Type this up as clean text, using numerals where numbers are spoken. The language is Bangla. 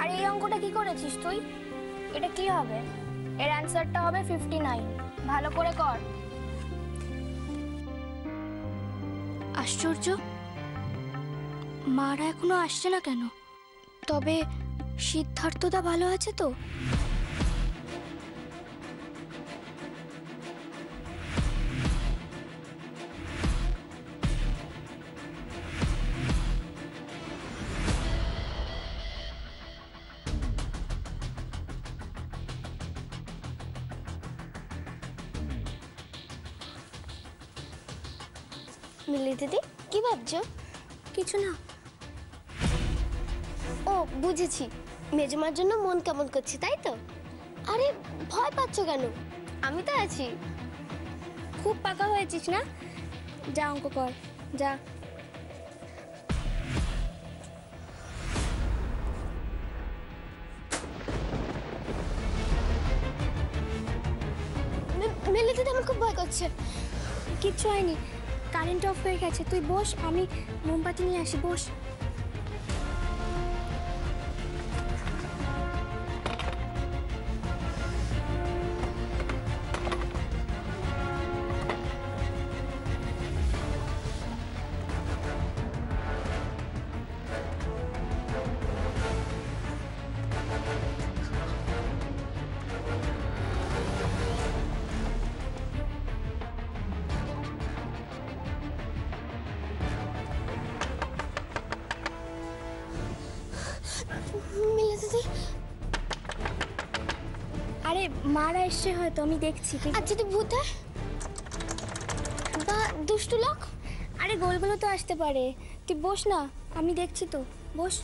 আর এই অঙ্কটা কি করেছিস তুই? এটা কি হবে? এর অ্যান্সারটা হবে 59। ভালো করে কর। আশ্চর্য, মারা এখনো আসছে না কেন? তবে সিদ্ধার্থদা ভালো আছে তো? মিলি দিদি, কি ভাবছো? কিছু না। ও বুঝেছি, মেজমার জন্য মন কেমন করছি, তাই তো? আরে ভয় পাচ্ছ কেন? আমি তো আছি। খুব পাকা হয়েছিস না? যা অঙ্ক কর, যা। মিলি দিদি, আমার খুব ভয় করছে। কিচ্ছু হয়নি, কারেন্ট অফ হয়ে গেছে। তুই বস, আমি মোমবাতি নিয়ে আসি। বস। মিলি দিদি, আরে মারা এসছে হয়তো, আমি দেখছি। আর যদি ভূত হয় বা দুষ্টু লোক? আরে গোলগুলো তো আসতে পারে। তুই বস না, আমি দেখছি তো। বস।